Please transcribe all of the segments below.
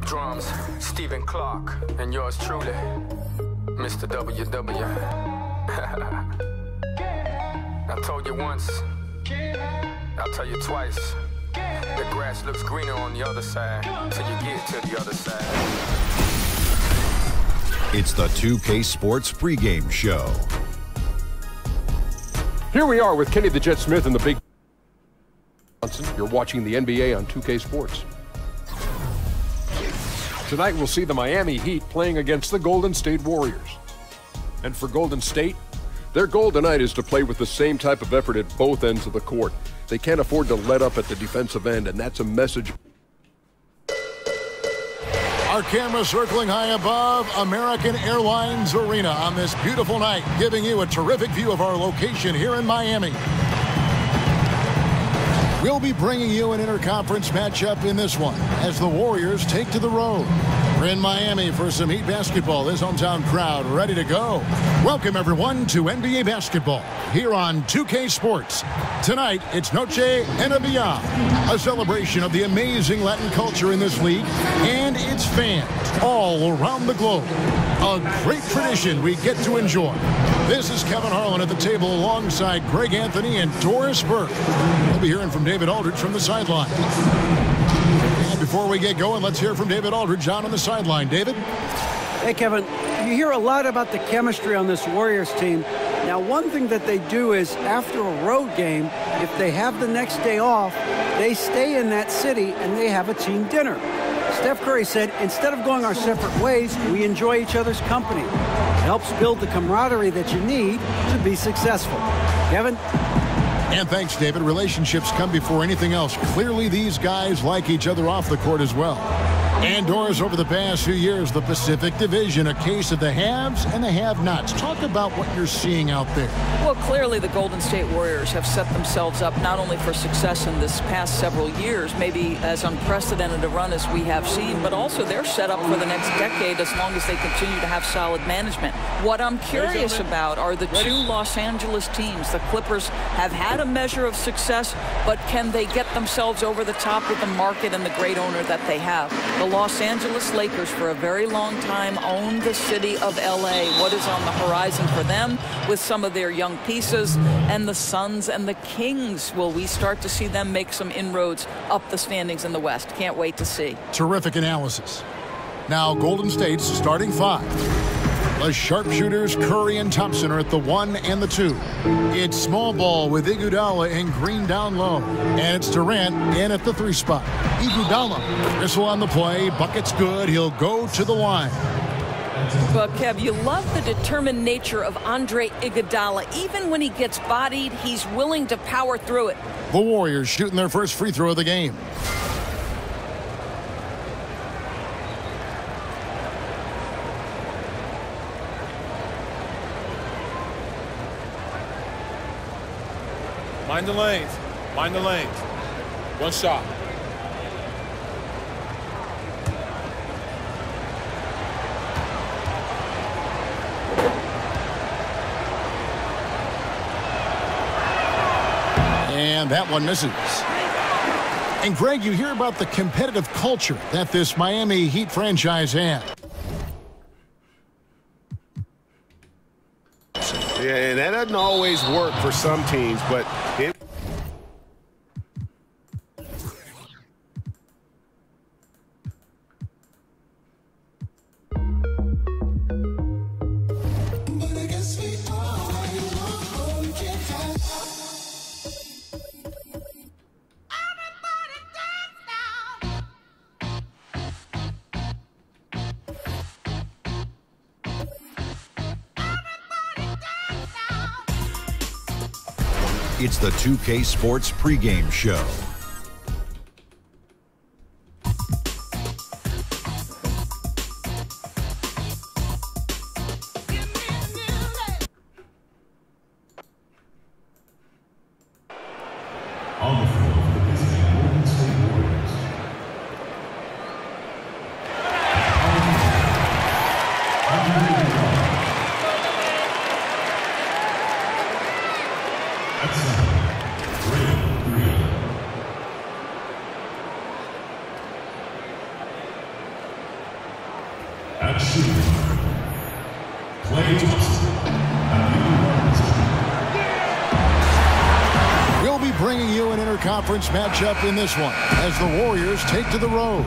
Drums, Stephen Clark, and yours truly, Mr. WW. I told you once, I'll tell you twice. The grass looks greener on the other side, till you get to the other side. It's the 2K Sports pregame show. Here we are with Kenny the Jet Smith and the Big Johnson. You're watching the NBA on 2K Sports. Tonight we'll see the Miami Heat playing against the Golden State Warriors. And for Golden State, their goal tonight is to play with the same type of effort at both ends of the court. They can't afford to let up at the defensive end, and that's a message. Our camera circling high above American Airlines Arena on this beautiful night, giving you a terrific view of our location here in Miami. We'll be bringing you an interconference matchup in this one as the Warriors take to the road. We're in Miami for some Heat basketball. This hometown crowd ready to go. Welcome, everyone, to NBA basketball here on 2K Sports. Tonight, it's Noche and Beyond, a celebration of the amazing Latin culture in this league and its fans all around the globe. A great tradition we get to enjoy. This is Kevin Harlan at the table alongside Greg Anthony and Doris Burke. We'll be hearing from David Aldridge from the sideline. And before we get going, let's hear from David Aldridge on the sideline. David? Hey, Kevin. You hear a lot about the chemistry on this Warriors team. Now, one thing that they do is after a road game, if they have the next day off, they stay in that city and they have a team dinner. Steph Curry said, instead of going our separate ways, we enjoy each other's company. It helps build the camaraderie that you need to be successful. Kevin? And thanks, David. Relationships come before anything else. Clearly, these guys like each other off the court as well. And Doris, over the past few years, the Pacific Division, a case of the haves and the have-nots. Talk about what you're seeing out there. Well, clearly the Golden State Warriors have set themselves up not only for success in this past several years, maybe as unprecedented a run as we have seen, but also they're set up for the next decade as long as they continue to have solid management. What I'm curious about are the two Los Angeles teams. The Clippers have had a measure of success, but can they get themselves over the top with the market and the great owner that they have? The Los Angeles Lakers for a very long time owned the city of LA. What is on the horizon for them with some of their young pieces? And the Suns and the Kings, will we start to see them make some inroads up the standings in the West? Can't wait to see. Terrific analysis. Now Golden State's starting five. The sharpshooters Curry and Thompson are at the 1 and the 2. It's small ball with Iguodala and Green down low. And it's Durant in at the 3 spot. Iguodala, whistle on the play. Bucket's good. He'll go to the line. Well, Kev, you love the determined nature of Andre Iguodala. Even when he gets bodied, he's willing to power through it. The Warriors shooting their first free throw of the game. Mind the lanes. Mind the lanes. One shot. And that one misses. And Greg, you hear about the competitive culture that this Miami Heat franchise has. Yeah, and that doesn't always work for some teams, but it It's the 2K Sports pregame show. On the floor for the visiting Golden State Warriors. That's 3. shooting guard, Klay Thompson. We'll be bringing you an interconference matchup in this one as the Warriors take to the road.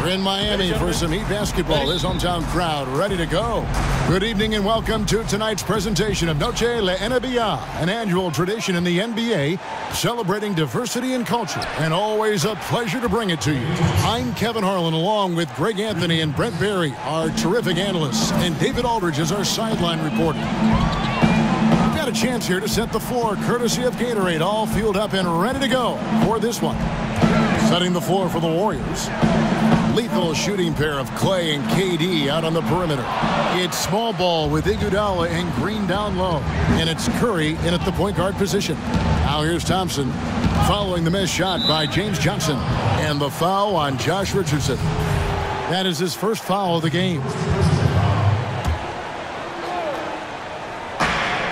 We're in Miami for some Heat basketball. His hometown crowd ready to go. Good evening and welcome to tonight's presentation of Noche la NBA, an annual tradition in the NBA celebrating diversity and culture, and always a pleasure to bring it to you. I'm Kevin Harlan along with Greg Anthony and Brent Berry, our terrific analysts, and David Aldridge is our sideline reporter. A chance here to set the floor courtesy of Gatorade, all fueled up and ready to go for this one. Setting the floor for the Warriors. Lethal shooting pair of Klay and KD out on the perimeter. It's small ball with Iguodala and Green down low, and it's Curry in at the point guard position. Now here's Thompson following the missed shot by James Johnson, and the foul on Josh Richardson. That is his first foul of the game.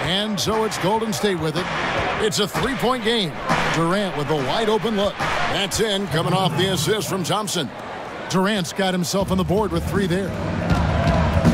And so it's Golden State with it. It's a three-point game. Durant with a wide-open look. That's in, coming off the assist from Thompson. Durant's got himself on the board with three there.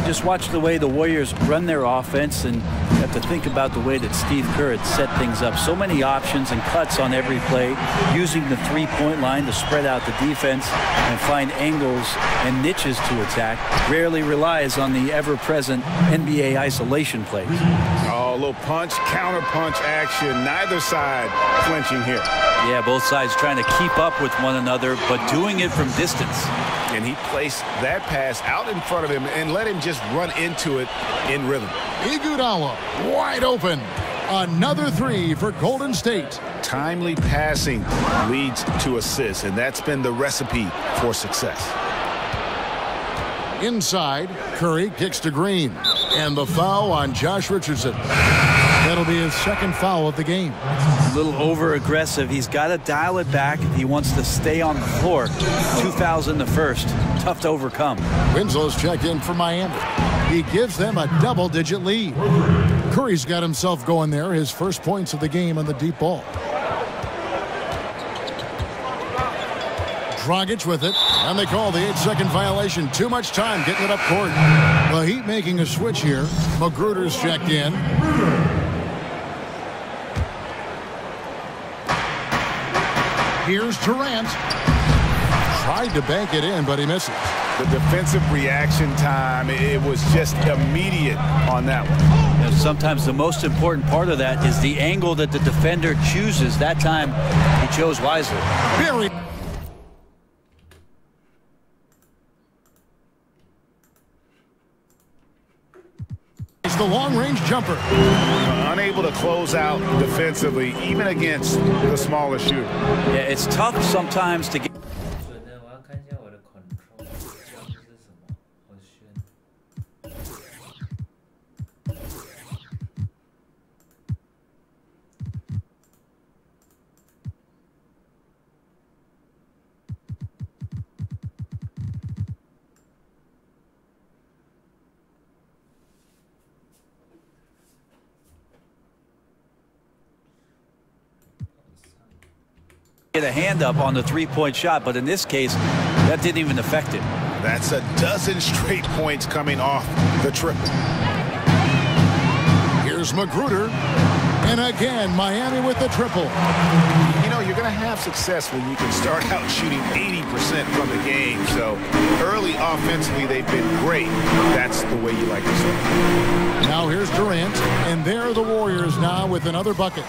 Just watch the way the Warriors run their offense, and you have to think about the way that Steve Kerr had set things up. So many options and cuts on every play, using the three-point line to spread out the defense and find angles and niches to attack. Rarely relies on the ever-present NBA isolation plays. Oh, a little punch, counter-punch action. Neither side flinching here. Yeah, both sides trying to keep up with one another, but doing it from distance. And he placed that pass out in front of him and let him just run into it in rhythm. Iguodala wide open. Another three for Golden State. Timely passing leads to assists, and that's been the recipe for success. Inside, Curry kicks to Green. And the foul on Josh Richardson. That'll be his second foul of the game. A little over-aggressive. He's got to dial it back if he wants to stay on the floor. 2 fouls in the first. Tough to overcome. Winslow's checked in for Miami. He gives them a double-digit lead. Curry's got himself going there. His first points of the game on the deep ball. Dragic with it, and they call the 8-second violation. Too much time getting it up court. The Heat making a switch here. Magruder's checked in. Here's Durant. Tried to bank it in, but he misses. The defensive reaction time, it was just immediate on that one. And sometimes the most important part of that is the angle that the defender chooses. That time, he chose wisely. Berry. It's the long-range jumper. Unable to close out defensively, even against the smaller shooter. Yeah, it's tough sometimes to get. Get a hand up on the three-point shot, but in this case, that didn't even affect it. That's a dozen straight points coming off the triple. Here's Magruder. And again, Miami with the triple. You know, you're going to have success when you can start out shooting 80% from the game. So early offensively, they've been great. That's the way you like to start. Now here's Durant, and there are the Warriors now with another bucket.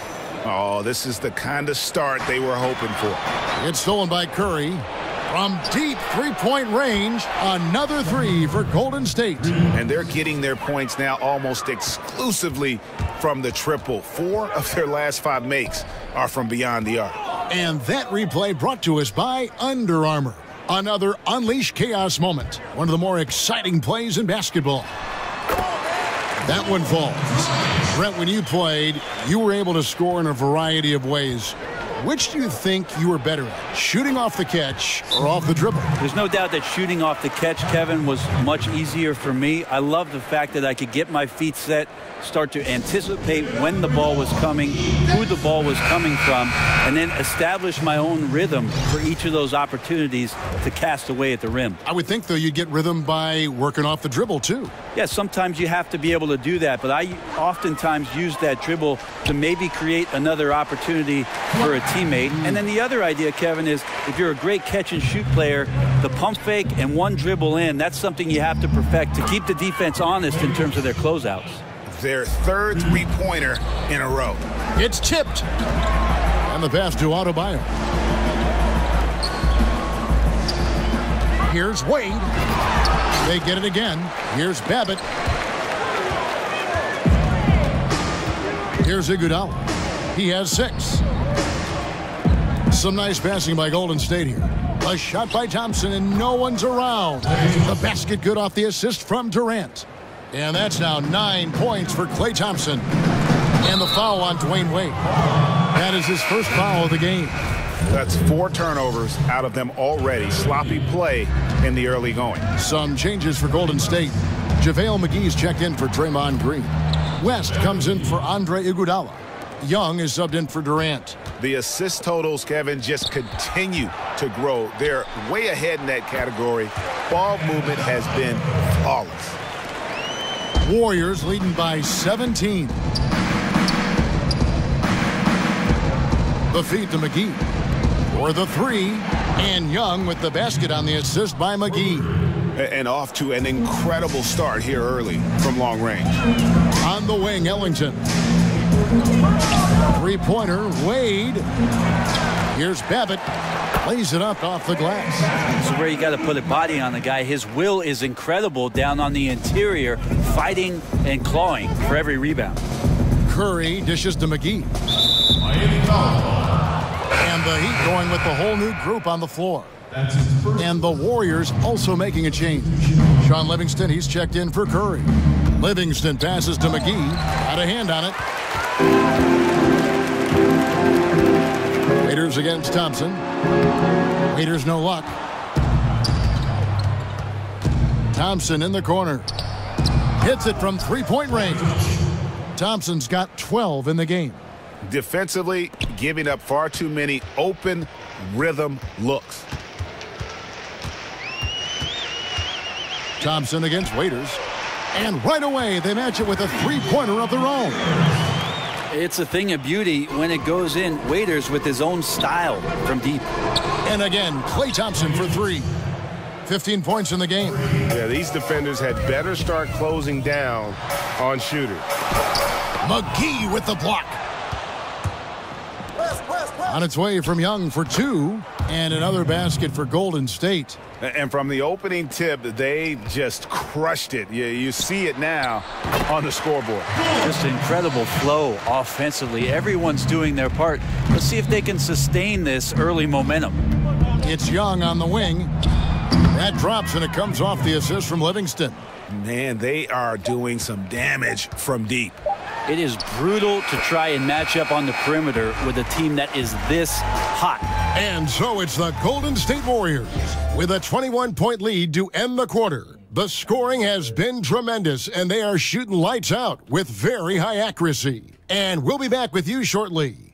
Oh, this is the kind of start they were hoping for. It's stolen by Curry. From deep three-point range, another three for Golden State. And they're getting their points now almost exclusively from the triple. 4 of their last 5 makes are from beyond the arc. And that replay brought to us by Under Armour. Another Unleash Chaos moment. One of the more exciting plays in basketball. That one falls. Brent, when you played, you were able to score in a variety of ways. which do you think you were better at, shooting off the catch or off the dribble? There's no doubt that shooting off the catch, Kevin, was much easier for me. I love the fact that I could get my feet set, start to anticipate when the ball was coming, who the ball was coming from, and then establish my own rhythm for each of those opportunities to cast away at the rim. I would think, though, you'd get rhythm by working off the dribble, too. Yeah, sometimes you have to be able to do that, but I oftentimes use that dribble to maybe create another opportunity for a teammate. And then the other idea, Kevin, is if you're a great catch-and-shoot player, the pump fake and one dribble in, that's something you have to perfect to keep the defense honest in terms of their closeouts. Their third three-pointer in a row. It's tipped. And the pass to Adebayo. Here's Wade. They get it again. Here's Babbitt. Here's Iguodala. He has 6. Some nice passing by Golden State here. A shot by Thompson, and no one's around. The basket good off the assist from Durant. And that's now 9 points for Klay Thompson. And the foul on Dwayne Wade. That is his first foul of the game. That's 4 turnovers out of them already. Sloppy play in the early going. Some changes for Golden State. JaVale McGee's checked in for Draymond Green. West comes in for Andre Iguodala. Young is subbed in for Durant. The assist totals, Kevin, just continue to grow. They're way ahead in that category. Ball movement has been flawless. Warriors leading by 17. The feed to McGee. For the 3. And Young with the basket on the assist by McGee. And off to an incredible start here early from long range. On the wing, Ellington. Three-pointer, Wade. Here's Babbitt. Lays it up off the glass. This is where you got to put a body on the guy. His will is incredible down on the interior, fighting and clawing for every rebound. Curry dishes to McGee. And the Heat going with the whole new group on the floor. And the Warriors also making a change. Sean Livingston, he's checked in for Curry. Livingston passes to McGee. Got a hand on it. Raiders against Thompson. Raiders no luck. Thompson in the corner. Hits it from three-point range. Thompson's got 12 in the game. Defensively, giving up far too many open rhythm looks. Thompson against Waiters. And right away, they match it with a three-pointer of their own. It's a thing of beauty when it goes in. Waiters with his own style from deep. And again, Klay Thompson for 3. 15 points in the game. Yeah, these defenders had better start closing down on shooters. McGee with the block. On its way from Young for 2. And another basket for Golden State. And from the opening tip, they just crushed it. You see it now on the scoreboard. Just incredible flow offensively. Everyone's doing their part. Let's see if they can sustain this early momentum. It's Young on the wing. That drops, and it comes off the assist from Livingston. Man, they are doing some damage from deep. It is brutal to try and match up on the perimeter with a team that is this hot. And so it's the Golden State Warriors with a 21-point lead to end the quarter. The scoring has been tremendous, and they are shooting lights out with very high accuracy. And we'll be back with you shortly.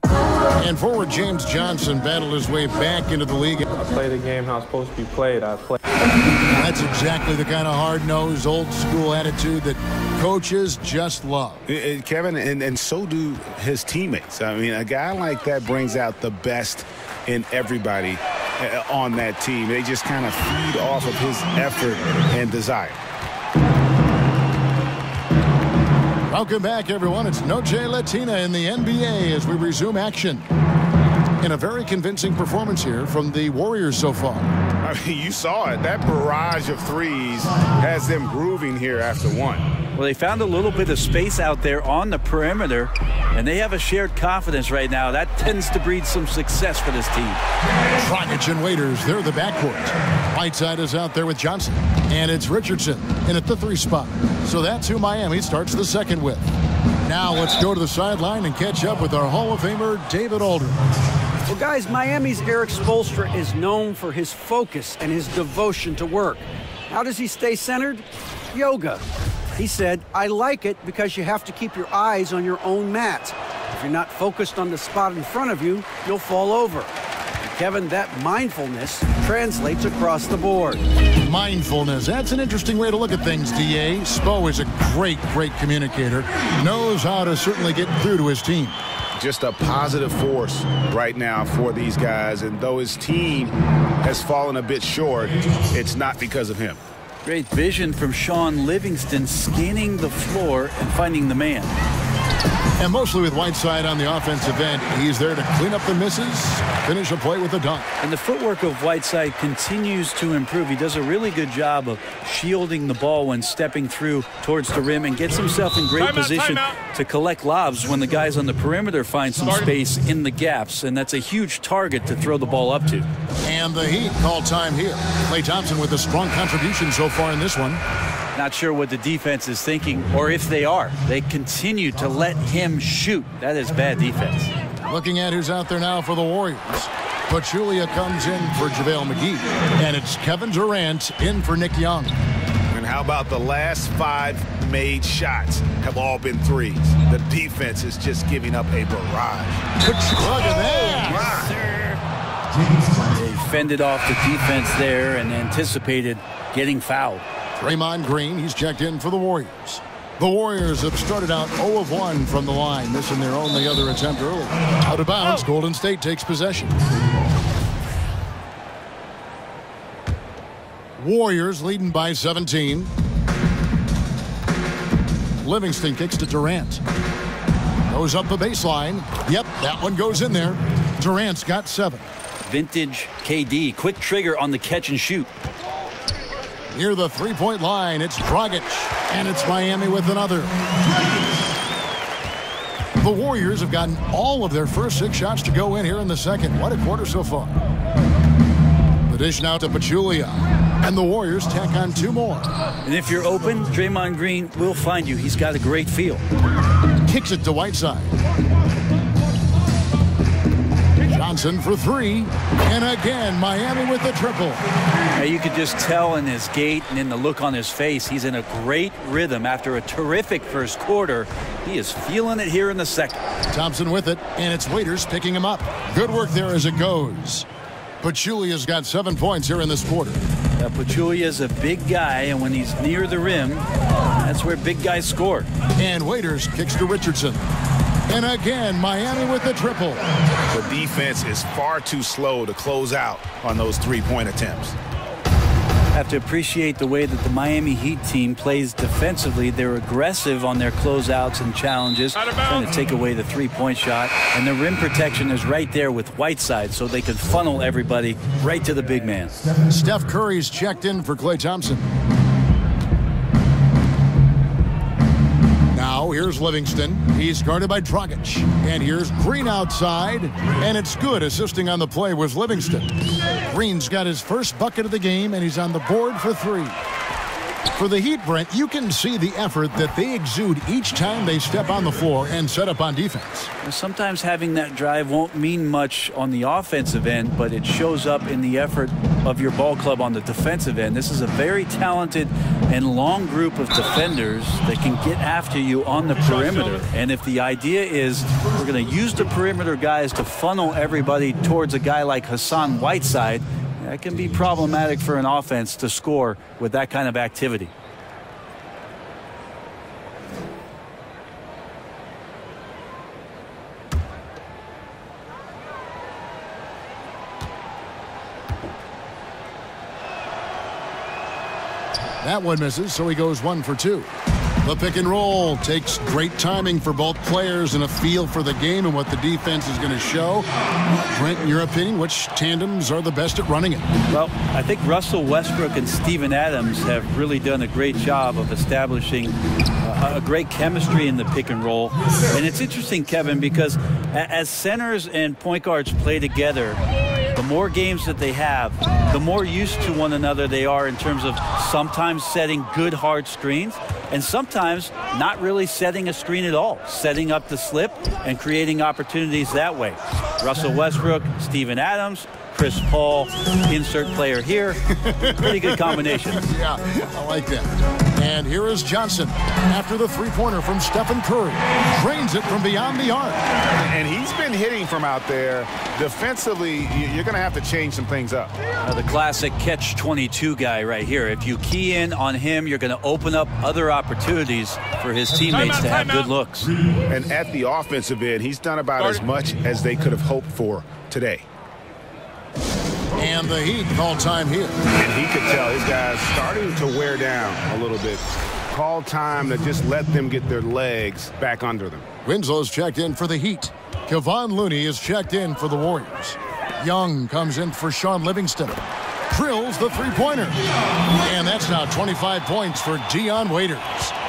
And forward James Johnson battled his way back into the league. I play the game how it's supposed to be played. That's exactly the kind of hard-nosed, old-school attitude that coaches just love. Kevin, and so do his teammates. I mean, a guy like that brings out the best in everybody on that team. They just kind of feed off of his effort and desire. Welcome back, everyone. It's Noche Latina in the NBA as we resume action. And a very convincing performance here from the Warriors so far. I mean, you saw it. That barrage of threes has them grooving here after one. Well, they found a little bit of space out there on the perimeter, and they have a shared confidence right now. That tends to breed some success for this team. Dragic and Waiters, they're the backcourt. Whiteside is out there with Johnson. And it's Richardson in at the 3 spot. So that's who Miami starts the second with. Now let's go to the sideline and catch up with our Hall of Famer, David Aldridge. Well, guys, Miami's Eric Spoelstra is known for his focus and his devotion to work. How does he stay centered? Yoga. He said, I like it because you have to keep your eyes on your own mat. If you're not focused on the spot in front of you, you'll fall over. And Kevin, that mindfulness translates across the board. Mindfulness. That's an interesting way to look at things, D.A. Spo is a great communicator. Knows how to certainly get through to his team. Just a positive force right now for these guys. And though his team has fallen a bit short, it's not because of him. Great vision from Sean Livingston, scanning the floor and finding the man. And mostly with Whiteside on the offensive end, he's there to clean up the misses, finish a play with a dunk. And the footwork of Whiteside continues to improve. He does a really good job of shielding the ball when stepping through towards the rim and gets himself in great position to collect lobs when the guys on the perimeter find some space in the gaps. And that's a huge target to throw the ball up to. And the Heat call time here. Klay Thompson with a strong contribution so far in this one. Not sure what the defense is thinking, or if they are. They continue to let him shoot. That is bad defense. Looking at who's out there now for the Warriors. Pachulia comes in for JaVale McGee. And it's Kevin Durant in for Nick Young. And how about the last 5 made shots have all been threes? The defense is just giving up a barrage. Look at that. They fended off the defense there and anticipated getting fouled. Draymond Green, he's checked in for the Warriors. The Warriors have started out 0 of 1 from the line, missing their only other attempt early. Out of bounds, Golden State takes possession. Warriors leading by 17. Livingston kicks to Durant. Goes up the baseline. Yep, that one goes in there. Durant's got 7. Vintage KD, quick trigger on the catch and shoot. Near the three-point line, it's Dragic, and it's Miami with another. The Warriors have gotten all of their first 6 shots to go in here in the second. What a quarter so far. The dish now to Pachulia, and the Warriors tack on 2 more. And if you're open, Draymond Green will find you. He's got a great feel. Kicks it to Whiteside. Johnson for 3, and again Miami with the triple. Now you could just tell in his gait and in the look on his face, he's in a great rhythm after a terrific first quarter. He is feeling it here in the second. Thompson with it, and it's Waiters picking him up. Good work there as it goes. Pachulia's got 7 points here in this quarter. Pachulia's a big guy, and when he's near the rim, that's where big guys score. And Waiters kicks to Richardson. And again, Miami with the triple. The defense is far too slow to close out on those 3-point attempts. Have to appreciate the way that the Miami Heat team plays defensively. They're aggressive on their closeouts and challenges, trying to take away the 3-point shot. And the rim protection is right there with Whiteside, so they can funnel everybody right to the big man. Steph Curry's checked in for Klay Thompson. Now here's Livingston. He's guarded by Dragic. And here's Green outside. And it's good. Assisting on the play was Livingston. Green's got his first bucket of the game, and he's on the board for 3. For the Heat, Brent, you can see the effort that they exude each time they step on the floor and set up on defense. Sometimes having that drive won't mean much on the offensive end, but it shows up in the effort of your ball club on the defensive end. This is a very talented and long group of defenders that can get after you on the perimeter. And if the idea is we're going to use the perimeter guys to funnel everybody towards a guy like Hassan Whiteside, that can be problematic for an offense to score with that kind of activity. That one misses, so he goes 1 for 2. The pick and roll takes great timing for both players and a feel for the game and what the defense is going to show. Brent, in your opinion, which tandems are the best at running it? Well, I think Russell Westbrook and Steven Adams have really done a great job of establishing a great chemistry in the pick and roll. And it's interesting, Kevin, because as centers and point guards play together, the more games that they have, the more used to one another they are in terms of sometimes setting good hard screens and sometimes not really setting a screen at all, setting up the slip and creating opportunities that way. Russell Westbrook, Steven Adams, Chris Paul, insert player here. Pretty good combination. Yeah, I like that. And here is Johnson after the three-pointer from Stephen Curry. Drains it from beyond the arc. And he's been hitting from out there. Defensively, you're going to have to change some things up. The classic catch-22 guy right here. If you key in on him, you're going to open up other opportunities for his teammates to have good looks. And at the offensive end, he's done about as much as they could have hoped for today. And the Heat call time here. And he could tell his guys starting to wear down a little bit. Call time to just let them get their legs back under them. Winslow's checked in for the Heat. Kevon Looney is checked in for the Warriors. Young comes in for Sean Livingston. Drills the three-pointer. And that's now 25 points for Dion Waiters.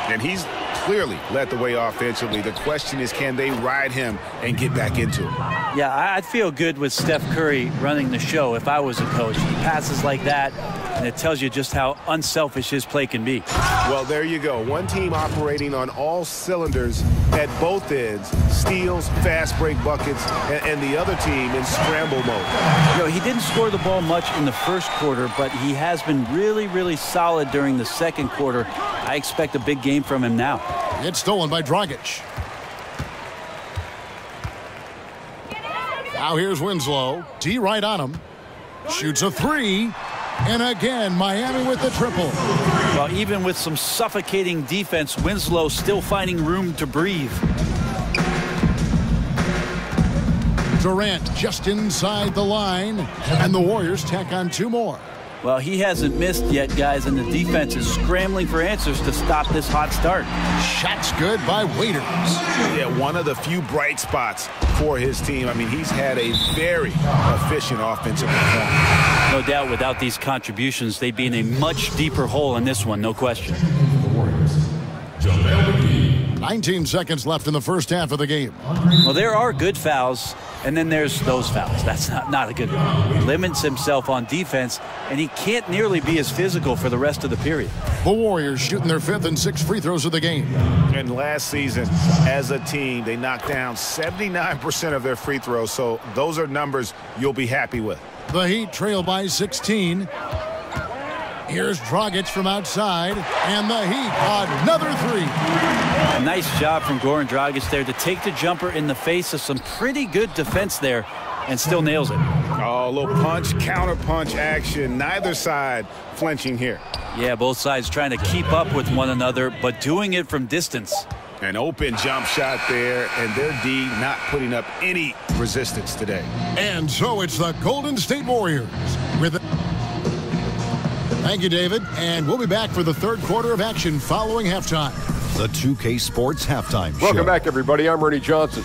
And he's clearly led the way offensively. The question is, can they ride him and get back into it? Yeah, I'd feel good with Steph Curry running the show if I was a coach. He passes like that, and it tells you just how unselfish his play can be. Well, there you go. One team operating on all cylinders at both ends. Steals, fast break buckets, and the other team in scramble mode. You know, he didn't score the ball much in the first quarter, but he has been really, really solid during the second quarter. I expect a big game from him now. It's stolen by Dragic. Now here's Winslow. D right on him. Shoots a three. And again, Miami with the triple. Well, even with some suffocating defense, Winslow still finding room to breathe. Durant just inside the line. And the Warriors tack on two more. Well, he hasn't missed yet, guys, and the defense is scrambling for answers to stop this hot start. Shots good by Waiters. Yeah, one of the few bright spots for his team. I mean, he's had a very efficient offensive performance. No doubt without these contributions, they'd be in a much deeper hole in this one, no question. 19 seconds left in the first half of the game. Well, there are good fouls, and then there's those fouls. That's not a good one. He limits himself on defense, and he can't nearly be as physical for the rest of the period. The Warriors shooting their fifth and sixth free throws of the game. And last season, as a team, they knocked down 79% of their free throws, so those are numbers you'll be happy with. The Heat trail by 16. Here's Dragic from outside, and the Heat another three. A nice job from Goran Dragic there to take the jumper in the face of some pretty good defense there and still nails it. Oh, a little punch, counter punch action. Neither side flinching here. Yeah, both sides trying to keep up with one another, but doing it from distance. An open jump shot there, and their D not putting up any resistance today. And so it's the Golden State Warriors with Thank you, David. And we'll be back for the third quarter of action following halftime. The 2K Sports Halftime Show. Welcome back, everybody. I'm Ernie Johnson.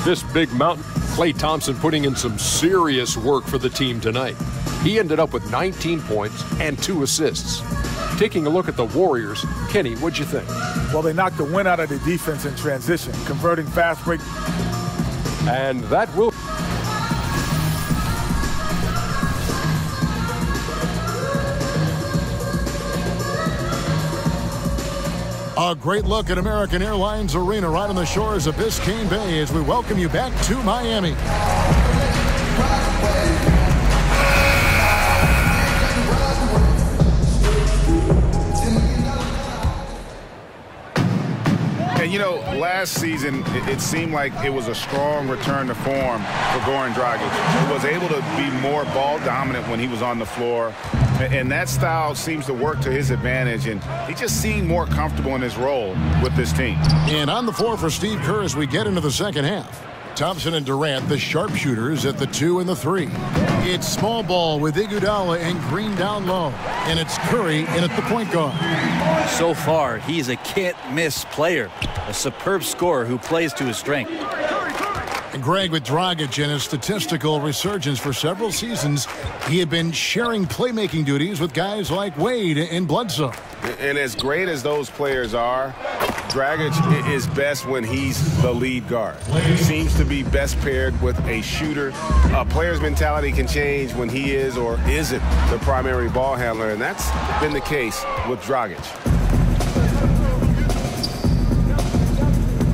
This big mountain, Klay Thompson, putting in some serious work for the team tonight. He ended up with 19 points and 2 assists. Taking a look at the Warriors, Kenny, what'd you think? Well, they knocked the wind out of the defense in transition, converting fast break. And that will... A great look at American Airlines Arena right on the shores of Biscayne Bay as we welcome you back to Miami. And, you know, last season, it seemed like it was a strong return to form for Goran Dragic. He was able to be more ball dominant when he was on the floor. And that style seems to work to his advantage. And he just seemed more comfortable in his role with this team. And on the floor for Steve Kerr as we get into the second half. Thompson and Durant, the sharpshooters at the 2 and the 3. It's small ball with Iguodala and Green down low. And it's Curry in at the point guard. So far, he's a can't-miss player. A superb scorer who plays to his strength. And Greg, with Dragic in a statistical resurgence for several seasons, he had been sharing playmaking duties with guys like Wade and Bledsoe. And as great as those players are, Dragic is best when he's the lead guard. He seems to be best paired with a shooter. A player's mentality can change when he is or isn't the primary ball handler, and that's been the case with Dragic.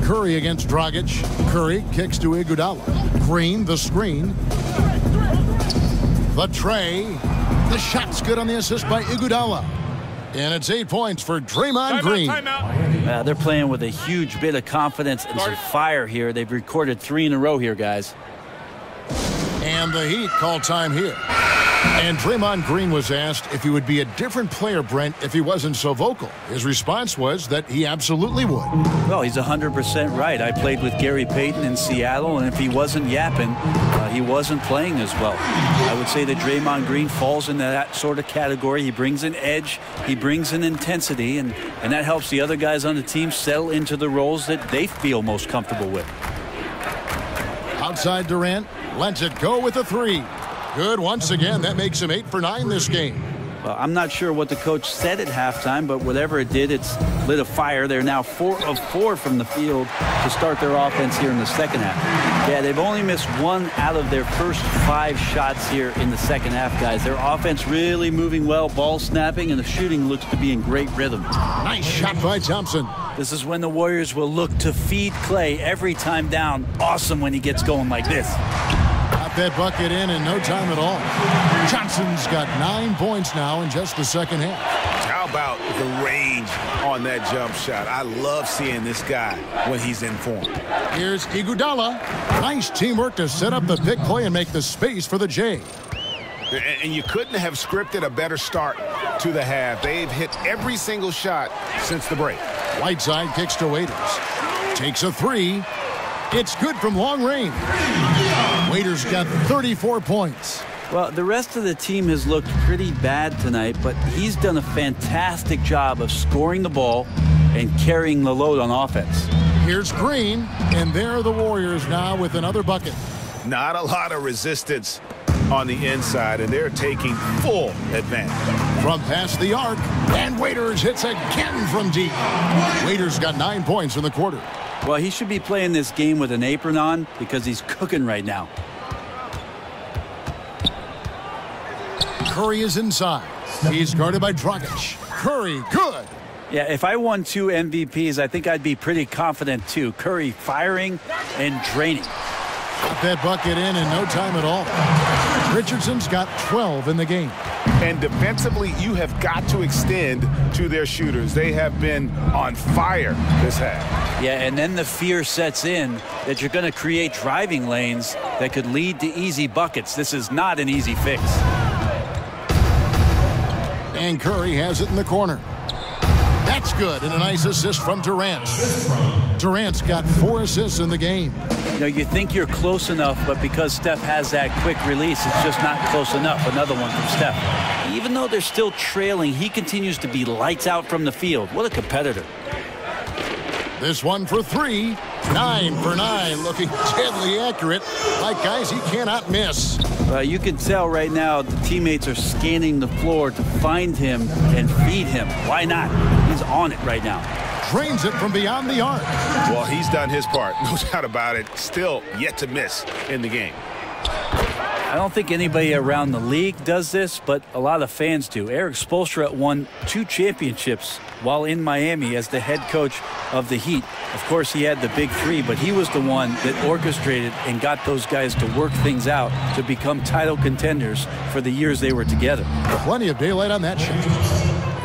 Curry against Dragic. Curry kicks to Iguodala. Green, the screen. The tray. The shot's good on the assist by Iguodala. And it's 8 points for Draymond Green. They're playing with a huge bit of confidence and some fire here. They've recorded 3 in a row here, guys. And the Heat call time here. And Draymond Green was asked if he would be a different player, Brent, if he wasn't so vocal. His response was that he absolutely would. Well, he's 100% right. I played with Gary Payton in Seattle, and if he wasn't yapping, he wasn't playing as well. I would say that Draymond Green falls into that sort of category. He brings an edge, he brings an intensity, and that helps the other guys on the team settle into the roles that they feel most comfortable with. Outside Durant, lets it go with a 3. Good once again. That makes him 8 for 9 this game. Well, I'm not sure what the coach said at halftime, but whatever it did, it's lit a fire. They're now 4 of 4 from the field to start their offense here in the second half. Yeah, they've only missed 1 out of their first 5 shots here in the second half, guys. Their offense really moving well, ball snapping, and the shooting looks to be in great rhythm. Nice shot by Thompson. This is when the Warriors will look to feed Clay every time down. Awesome when he gets going like this. Got that bucket in no time at all. Johnson's got 9 points now in just the second half. How about the range on that jump shot? I love seeing this guy when he's in form. Here's Iguodala. Nice teamwork to set up the pick play and make the space for the J. And you couldn't have scripted a better start to the half. They've hit every single shot since the break. Whiteside kicks to Waiters. Takes a 3. It's good from long range. Waiters got 34 points. Well, the rest of the team has looked pretty bad tonight, but he's done a fantastic job of scoring the ball and carrying the load on offense. Here's Green, and there are the Warriors now with another bucket. Not a lot of resistance on the inside, and they're taking full advantage. From past the arc, and Waiters hits again from deep. Waiters got 9 points in the quarter. Well, he should be playing this game with an apron on because he's cooking right now. Curry is inside. He's guarded by Dragic. Curry, good. Yeah, if I won 2 MVPs, I think I'd be pretty confident too. Curry firing and draining. Got that bucket in no time at all. Richardson's got 12 in the game. And defensively, you have got to extend to their shooters. They have been on fire this half. Yeah, and then the fear sets in that you're going to create driving lanes that could lead to easy buckets. This is not an easy fix. And Curry has it in the corner. That's good, and a nice assist from Durant. Durant's got 4 assists in the game. You know, you think you're close enough, but because Steph has that quick release, it's just not close enough. Another one from Steph. Even though they're still trailing, he continues to be lights out from the field. What a competitor. This one for 3. 9 for 9, looking deadly accurate. Like guys he cannot miss. You can tell right now the teammates are scanning the floor to find him and feed him. Why not? He's on it right now. Drains it from beyond the arc. Well, he's done his part. No doubt about it. Still yet to miss in the game. I don't think anybody around the league does this, but a lot of fans do. Eric Spoelstra won 2 championships while in Miami as the head coach of the Heat. Of course, he had the big 3, but he was the one that orchestrated and got those guys to work things out to become title contenders for the years they were together. Plenty of daylight on that shot.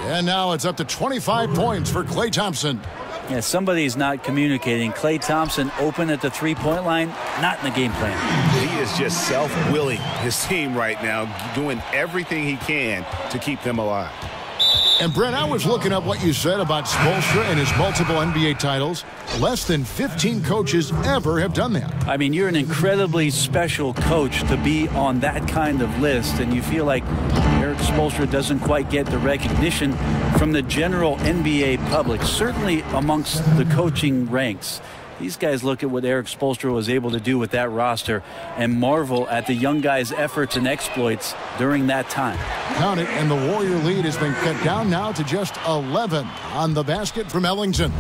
And now it's up to 25 points for Klay Thompson. Yeah, somebody's not communicating. Klay Thompson open at the 3-point line, not in the game plan. He is just self-willing his team right now, doing everything he can to keep them alive. And Brent, I was looking up what you said about Spoelstra and his multiple NBA titles. Less than 15 coaches ever have done that. I mean, you're an incredibly special coach to be on that kind of list, and you feel like Eric Spoelstra doesn't quite get the recognition from the general NBA public, certainly amongst the coaching ranks. These guys look at what Eric Spoelstra was able to do with that roster and marvel at the young guys' efforts and exploits during that time. Count it, and the Warrior lead has been cut down now to just 11 on the basket from Ellington.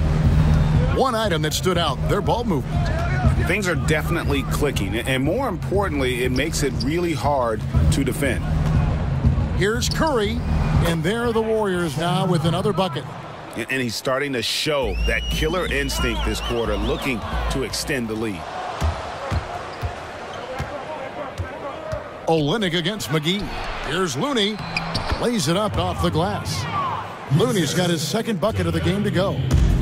One item that stood out, their ball movement. Things are definitely clicking, and more importantly, it makes it really hard to defend. Here's Curry, and there are the Warriors now with another bucket. And he's starting to show that killer instinct this quarter, looking to extend the lead. Olynyk against McGee. Here's Looney. Lays it up off the glass. Looney's got his second bucket of the game to go.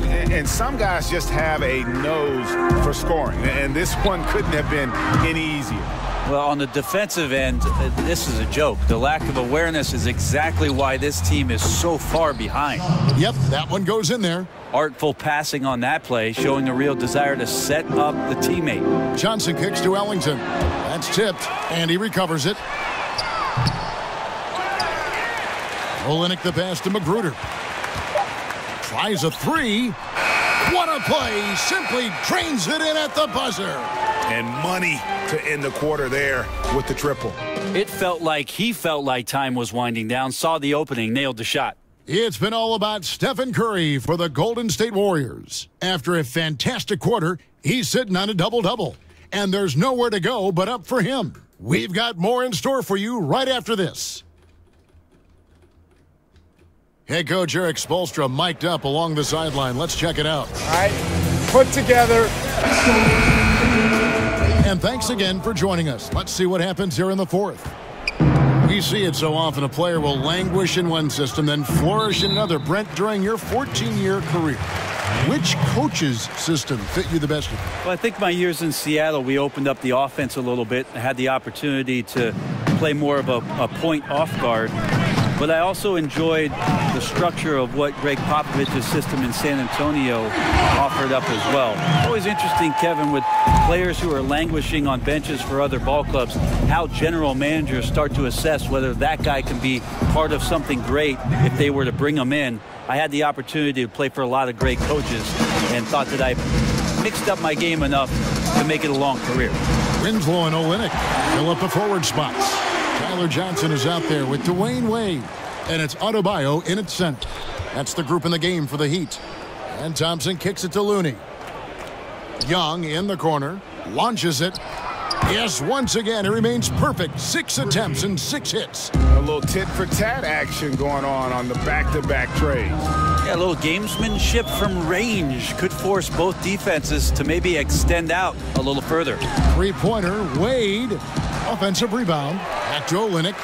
And some guys just have a nose for scoring, and this one couldn't have been any easier. Well, on the defensive end, this is a joke. The lack of awareness is exactly why this team is so far behind. Yep, that one goes in there. Artful passing on that play, showing a real desire to set up the teammate. Johnson kicks to Ellington. That's tipped, and he recovers it. Olynyk the pass to Magruder. Tries a three. What a play. Simply drains it in at the buzzer. And money to end the quarter there with the triple. It felt like he felt like time was winding down, saw the opening, nailed the shot. It's been all about Stephen Curry for the Golden State Warriors. After a fantastic quarter, he's sitting on a double-double. And there's nowhere to go but up for him. We've got more in store for you right after this. Head coach Eric Spoelstra mic'd up along the sideline. Let's check it out. All right, put together. And thanks again for joining us. Let's see what happens here in the fourth. We see it so often. A player will languish in one system, then flourish in another. Brent, during your 14-year career, which coach's system fit you the best? Well, I think my years in Seattle, we opened up the offense a little bit. I had the opportunity to play more of a point off guard. But I also enjoyed the structure of what Greg Popovich's system in San Antonio offered up as well. Always interesting, Kevin, with players who are languishing on benches for other ball clubs, how general managers start to assess whether that guy can be part of something great if they were to bring him in. I had the opportunity to play for a lot of great coaches and thought that I mixed up my game enough to make it a long career. Winslow and Olynyk fill up the forward spots. Tyler Johnson is out there with Dwayne Wade. And it's Adebayo in its center. That's the group in the game for the Heat. And Thompson kicks it to Looney. Young in the corner. Launches it. Yes, once again, it remains perfect. 6 attempts and 6 hits. A little tit-for-tat action going on the back-to-back trades. Yeah, a little gamesmanship from range could force both defenses to maybe extend out a little further. Three-pointer, Wade. Offensive rebound. Back to Olynyk.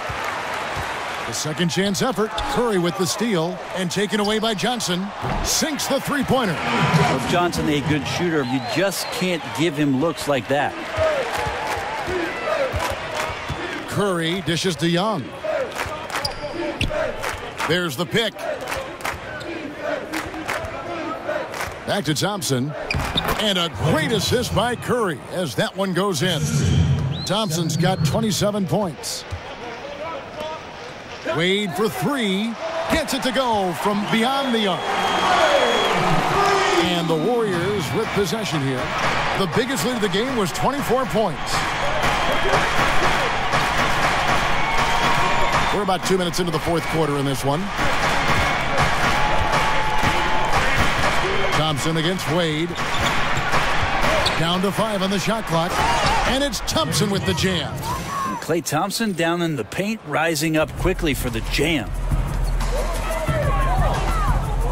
The second chance effort. Curry with the steal and taken away by Johnson. Sinks the three-pointer. Well, Johnson, a good shooter. You just can't give him looks like that. Curry dishes to Young. There's the pick. Back to Thompson. And a great assist by Curry as that one goes in. Thompson's got 27 points. Wade for three. Gets it to go from beyond the arc. And the Warriors with possession here. The biggest lead of the game was 24 points. We're about 2 minutes into the fourth quarter in this one. Thompson against Wade. Down to 5 on the shot clock. And it's Thompson with the jam. Klay Thompson down in the paint, rising up quickly for the jam.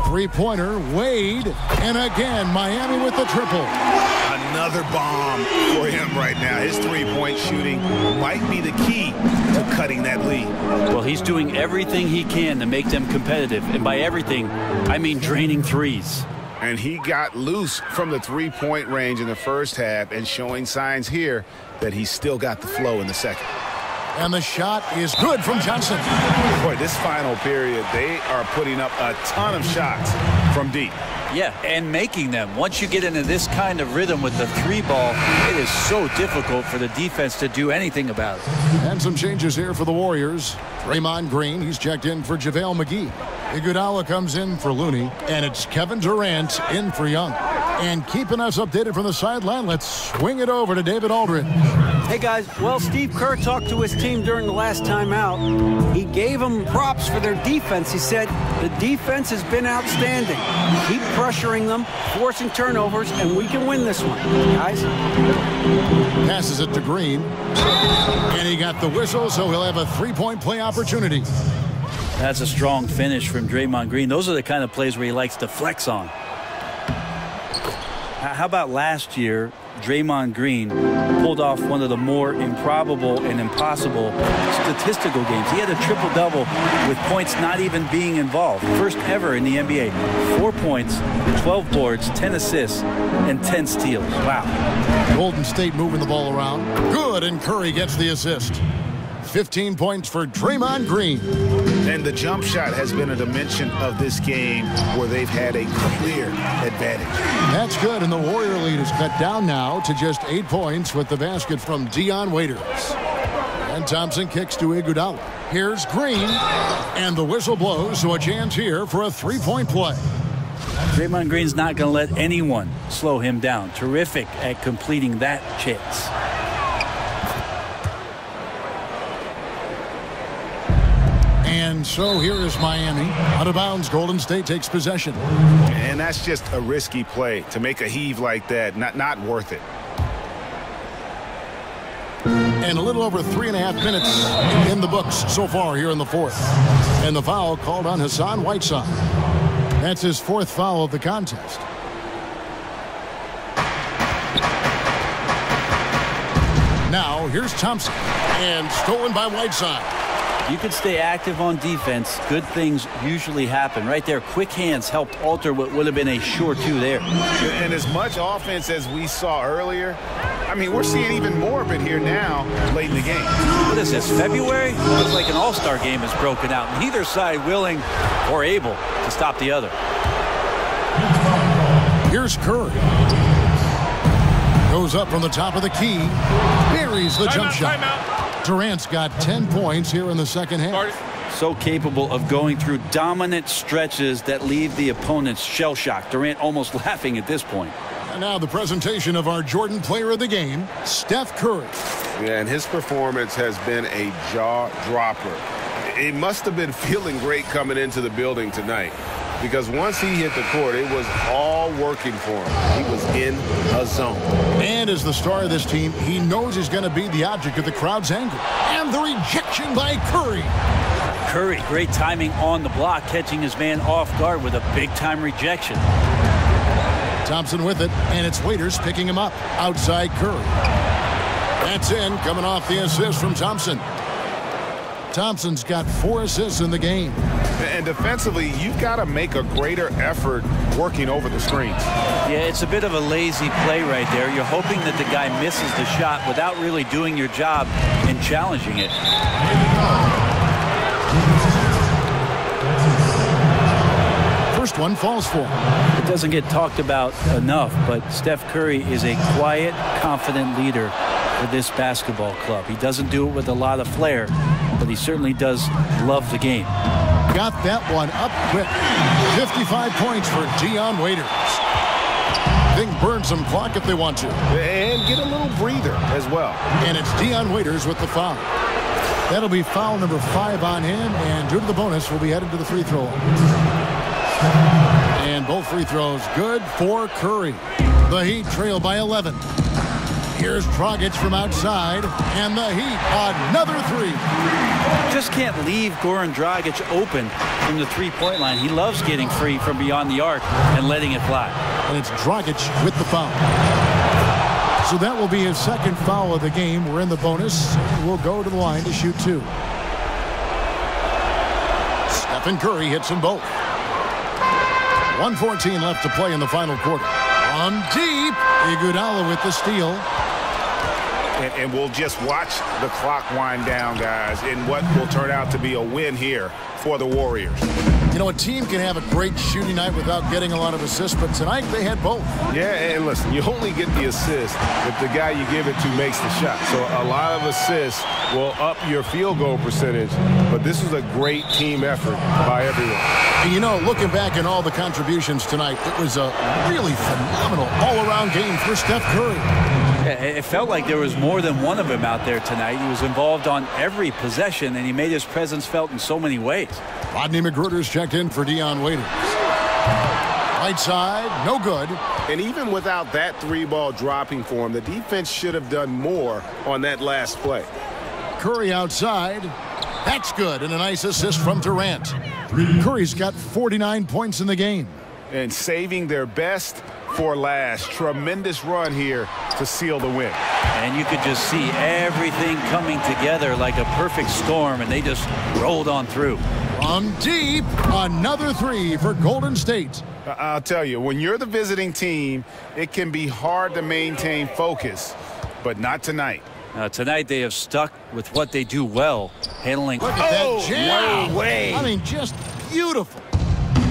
Three-pointer, Wade. And again, Miami with the triple. Another bomb for him right now. His three-point shooting might be the key to cutting that lead. Well, he's doing everything he can to make them competitive. And by everything, I mean draining threes. And he got loose from the three-point range in the first half and showing signs here that he's still got the flow in the second. And the shot is good from Johnson. Boy, this final period, they are putting up a ton of shots from deep. Yeah, and making them. Once you get into this kind of rhythm with the three ball, it is so difficult for the defense to do anything about it. And some changes here for the Warriors. Draymond Green, he's checked in for JaVale McGee. Iguodala comes in for Looney, and it's Kevin Durant in for Young. And keeping us updated from the sideline, let's swing it over to David Aldridge. Hey, guys. Well, Steve Kerr talked to his team during the last time out. He gave them props for their defense. He said, the defense has been outstanding. Keep pressuring them, forcing turnovers, and we can win this one, guys. Passes it to Green. And he got the whistle, so he'll have a three-point play opportunity. That's a strong finish from Draymond Green. Those are the kind of plays where he likes to flex on. How about last year, Draymond Green pulled off one of the more improbable and impossible statistical games. He had a triple-double with points not even being involved. First ever in the NBA. 4 points, 12 boards, 10 assists, and 10 steals. Wow. Golden State moving the ball around. Good, and Curry gets the assist. 15 points for Draymond Green. And the jump shot has been a dimension of this game where they've had a clear advantage. That's good, and the Warrior lead is cut down now to just 8 points with the basket from Dion Waiters. And Thompson kicks to Iguodala. Here's Green, and the whistle blows, so a chance here for a three-point play. Draymond Green's not going to let anyone slow him down. Terrific at completing that chance. And so here is Miami. Out of bounds, Golden State takes possession. And that's just a risky play. To make a heave like that, not worth it. And a little over 3.5 minutes in the books so far here in the fourth. And the foul called on Hassan Whiteside. That's his fourth foul of the contest. Now here's Thompson. And stolen by Whiteside. You can stay active on defense. Good things usually happen. Right there, quick hands helped alter what would have been a sure two there. And as much offense as we saw earlier, I mean, we're seeing even more of it here now late in the game. What is this, February? Looks like an all-star game has broken out. Neither side willing or able to stop the other. Here's Curry. Goes up from the top of the key. Buries the jump shot. Durant's got 10 points here in the second half. So capable of going through dominant stretches that leave the opponents shell-shocked. Durant almost laughing at this point. And now the presentation of our Jordan Player of the Game, Steph Curry. Yeah, and his performance has been a jaw-dropper. He must have been feeling great coming into the building tonight, because once he hit the court, it was all working for him. He was in a zone. And as the star of this team, he knows he's going to be the object of the crowd's anger. And the rejection by Curry. Curry, great timing on the block, catching his man off guard with a big-time rejection. Thompson with it, and it's Waiters picking him up outside Curry. That's in, coming off the assist from Thompson. Thompson's got 4 assists in the game. And defensively, you've got to make a greater effort working over the screens. Yeah, it's a bit of a lazy play right there. You're hoping that the guy misses the shot without really doing your job and challenging it. First one falls for him. It doesn't get talked about enough, but Steph Curry is a quiet, confident leader for this basketball club. He doesn't do it with a lot of flair, but he certainly does love the game. Got that one up quick. 55 points for Dion Waiters. They can burn some clock if they want to. And get a little breather as well. And it's Dion Waiters with the foul. That'll be foul number 5 on him, and due to the bonus, we'll be headed to the free throw. And both free throws good for Curry. The Heat trail by 11. Here's Dragic from outside, and the Heat another 3. Just can't leave Goran Dragic open from the three-point line. He loves getting free from beyond the arc and letting it fly. And it's Dragic with the foul. So that will be his second foul of the game. We're in the bonus. We'll go to the line to shoot 2. Stephen Curry hits them both. 1:14 left to play in the final quarter. On deep, Iguodala with the steal. And we'll just watch the clock wind down, guys, in what will turn out to be a win here for the Warriors. You know, a team can have a great shooting night without getting a lot of assists, but tonight they had both. Yeah, and listen, you only get the assist if the guy you give it to makes the shot. So a lot of assists will up your field goal percentage, but this was a great team effort by everyone. And you know, looking back at all the contributions tonight, it was a really phenomenal all-around game for Steph Curry. It felt like there was more than one of them out there tonight. He was involved on every possession, and he made his presence felt in so many ways. Rodney McGruder's checked in for Dion Waiters. Right side, no good. And even without that three-ball dropping for him, the defense should have done more on that last play. Curry outside. That's good, and a nice assist from Durant. Curry's got 49 points in the game. And saving their best for last. Tremendous run here to seal the win. And you could just see everything coming together like a perfect storm, and they just rolled on through. From deep, another three for Golden State. I'll tell you, when you're the visiting team, it can be hard to maintain focus, but not tonight. Tonight they have stuck with what they do well, handling. Look at that jam. No way. I mean, just beautiful.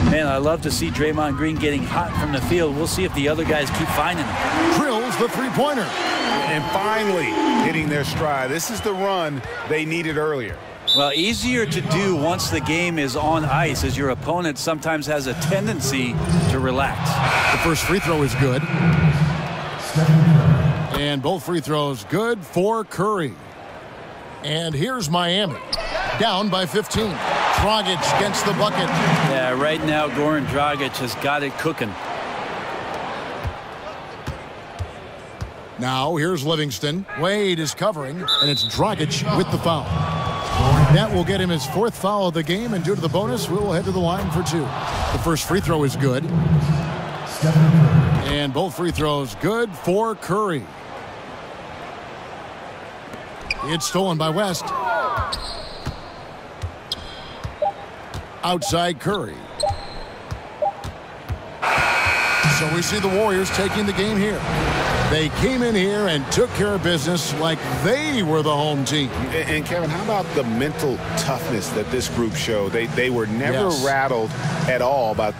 Man, I love to see Draymond Green getting hot from the field. We'll see if the other guys keep finding him. Drills the three-pointer. And finally hitting their stride. This is the run they needed earlier. Well, easier to do once the game is on ice, as your opponent sometimes has a tendency to relax. The first free throw is good. And both free throws good for Curry. And here's Miami. Down by 15. Dragic gets the bucket. Yeah, right now Goran Dragic has got it cooking. Now here's Livingston. Wade is covering, and it's Dragic with the foul. That will get him his fourth foul of the game, and due to the bonus, we will head to the line for two. The first free throw is good. And both free throws good for Curry. It's stolen by West. Outside Curry. So we see the Warriors taking the game here. They came in here and took care of business like they were the home team. And Kevin, how about the mental toughness that this group showed? They were never rattled at all by